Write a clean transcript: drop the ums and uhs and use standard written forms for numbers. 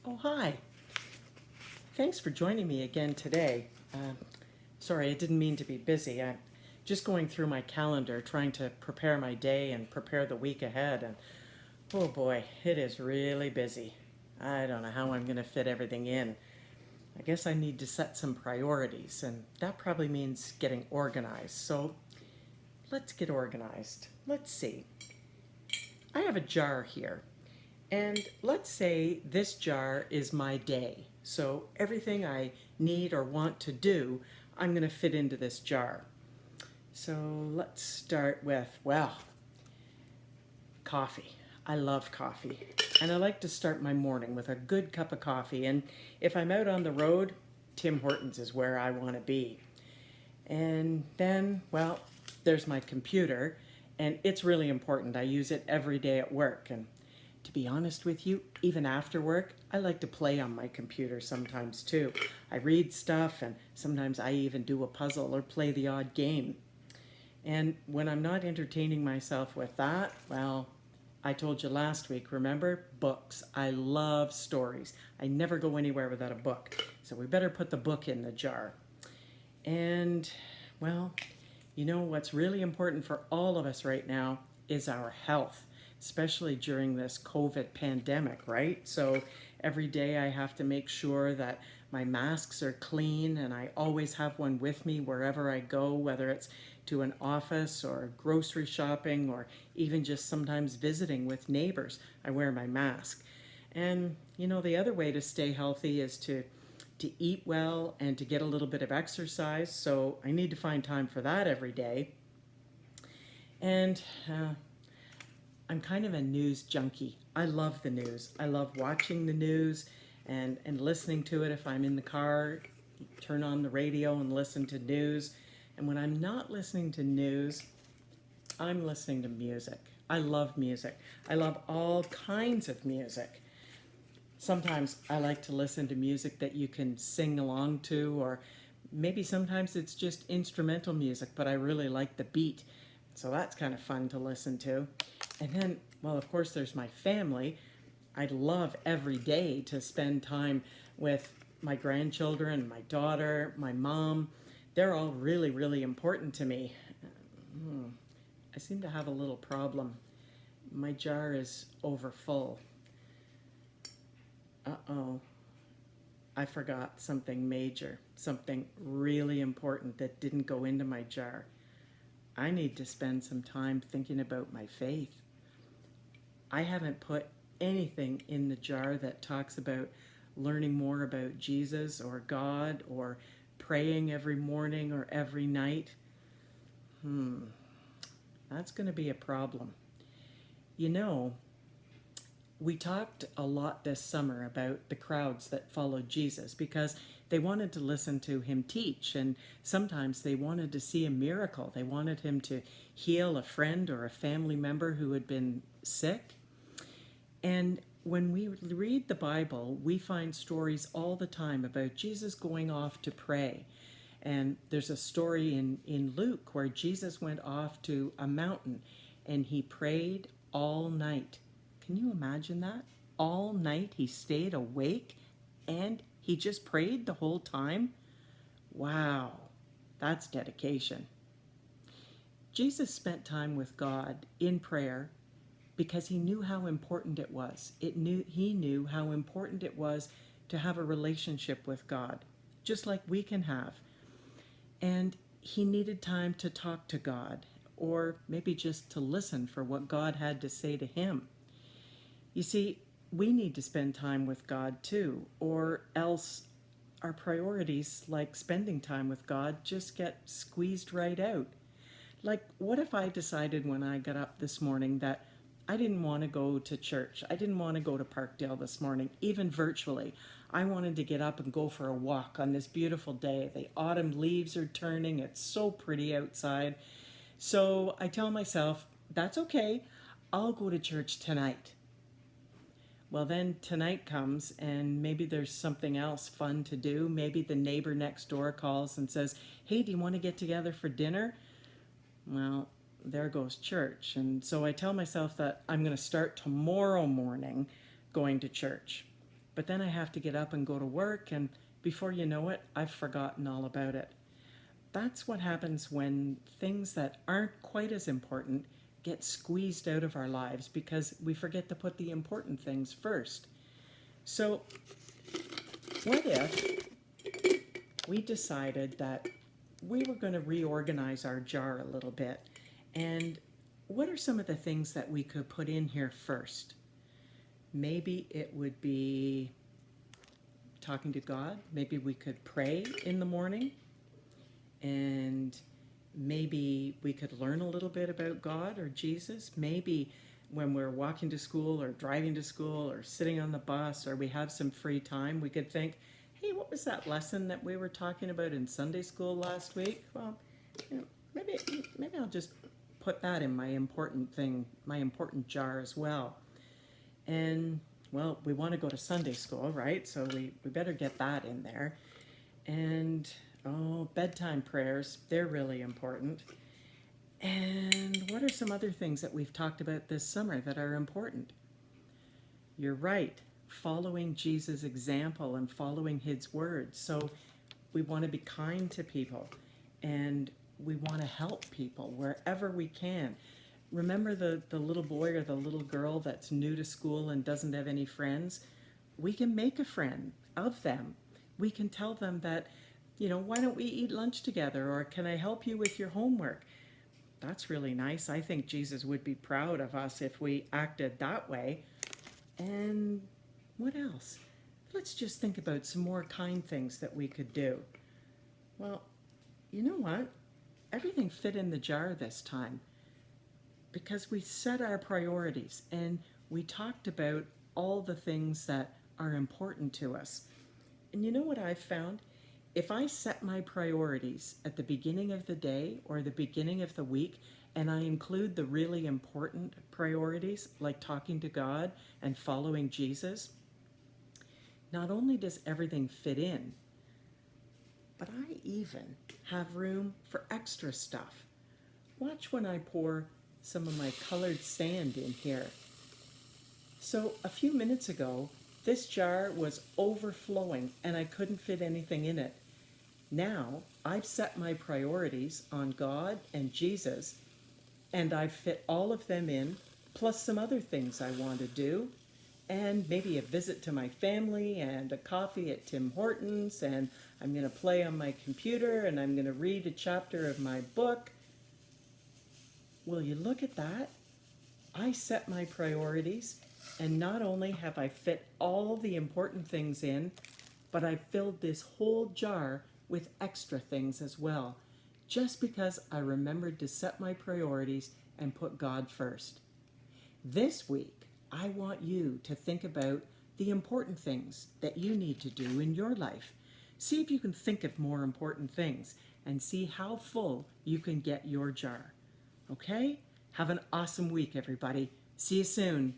Oh, hi. Thanks for joining me again today. Sorry, I didn't mean to be busy. I'm just going through my calendar, trying to prepare my day and prepare the week ahead. And oh boy, it is really busy. I don't know how I'm going to fit everything in. I guess I need to set some priorities, and that probably means getting organized. So let's get organized. Let's see. I have a jar here. And let's say this jar is my day. So everything I need or want to do, I'm going to fit into this jar. So let's start with, well, coffee. I love coffee. And I like to start my morning with a good cup of coffee. And if I'm out on the road, Tim Hortons is where I want to be. And then, well, there's my computer, and it's really important. I use it every day at work. And to be honest with you, even after work, I like to play on my computer sometimes too. I read stuff, and sometimes I even do a puzzle or play the odd game. And when I'm not entertaining myself with that, well, I told you last week, remember? Books. I love stories. I never go anywhere without a book. So we better put the book in the jar. And, well, you know what's really important for all of us right now is our health, especially during this COVID pandemic, right? So every day I have to make sure that my masks are clean, and I always have one with me wherever I go, whether it's to an office or grocery shopping or even just sometimes visiting with neighbors. I wear my mask. And you know, the other way to stay healthy is to eat well and to get a little bit of exercise. So I need to find time for that every day. And I'm kind of a news junkie. I love the news. I love watching the news and listening to it if I'm in the car, turn on the radio and listen to news. And when I'm not listening to news, I'm listening to music. I love music. I love all kinds of music. Sometimes I like to listen to music that you can sing along to, or maybe sometimes it's just instrumental music, but I really like the beat. So that's kind of fun to listen to. And then, well, of course, there's my family. I'd love every day to spend time with my grandchildren, my daughter, my mom. They're all really, really important to me. I seem to have a little problem. My jar is over full. Uh-oh. I forgot something major, something really important that didn't go into my jar. I need to spend some time thinking about my faith. I haven't put anything in the jar that talks about learning more about Jesus or God or praying every morning or every night. That's going to be a problem. You know, we talked a lot this summer about the crowds that followed Jesus because they wanted to listen to him teach, and sometimes they wanted to see a miracle. They wanted him to heal a friend or a family member who had been sick. And when we read the Bible, we find stories all the time about Jesus going off to pray. And there's a story in Luke where Jesus went off to a mountain and he prayed all night. Can you imagine that? All night he stayed awake and he just prayed the whole time? Wow, that's dedication. Jesus spent time with God in prayer because he knew how important it was. He knew how important it was to have a relationship with God, just like we can have. And he needed time to talk to God, or maybe just to listen for what God had to say to him. You see, we need to spend time with God too, or else our priorities, like spending time with God, just get squeezed right out. Like, what if I decided when I got up this morning that I didn't want to go to church? I didn't want to go to Parkdale this morning, even virtually. I wanted to get up and go for a walk on this beautiful day. The autumn leaves are turning. It's so pretty outside. So I tell myself, that's okay. I'll go to church tonight. Well, then tonight comes, and maybe there's something else fun to do. Maybe the neighbor next door calls and says, hey, do you want to get together for dinner? Well, there goes church. And so I tell myself that I'm going to start tomorrow morning going to church. but then I have to get up and go to work, and before you know it, I've forgotten all about it. That's what happens when things that aren't quite as important get squeezed out of our lives because we forget to put the important things first. So, what if we decided that we were going to reorganize our jar a little bit? And what are some of the things that we could put in here first? Maybe it would be talking to God. Maybe we could pray in the morning. And maybe we could learn a little bit about God or Jesus. Maybe when we're walking to school or driving to school or sitting on the bus or we have some free time, we could think, hey, what was that lesson that we were talking about in Sunday school last week? Well, maybe I'll just put that in my important thing, my important jar as well. And, well, we want to go to Sunday school, right? So we better get that in there. And, bedtime prayers, they're really important. And what are some other things that we've talked about this summer that are important? You're right, following Jesus' example and following his words. So we want to be kind to people and we want to help people wherever we can. Remember the little boy or the little girl that's new to school and doesn't have any friends? We can make a friend of them. We can tell them that, why don't we eat lunch together? Or can I help you with your homework? That's really nice. I think Jesus would be proud of us if we acted that way. And what else? Let's just think about some more kind things that we could do. Well, you know what? Everything fit in the jar this time because we set our priorities and we talked about all the things that are important to us. And you know what I've found? If I set my priorities at the beginning of the day or the beginning of the week, and I include the really important priorities like talking to God and following Jesus, not only does everything fit in, but I even have room for extra stuff. Watch when I pour some of my colored sand in here. So a few minutes ago, this jar was overflowing and I couldn't fit anything in it. Now I've set my priorities on God and Jesus, and I've fit all of them in, plus some other things I want to do, and maybe a visit to my family and a coffee at Tim Hortons, and I'm going to play on my computer and I'm going to read a chapter of my book. Will you look at that? I set my priorities, and not only have I fit all the important things in, but I filled this whole jar with extra things as well, just because I remembered to set my priorities and put God first. This week, I want you to think about the important things that you need to do in your life. See if you can think of more important things and see how full you can get your jar. Okay? Have an awesome week, everybody. See you soon.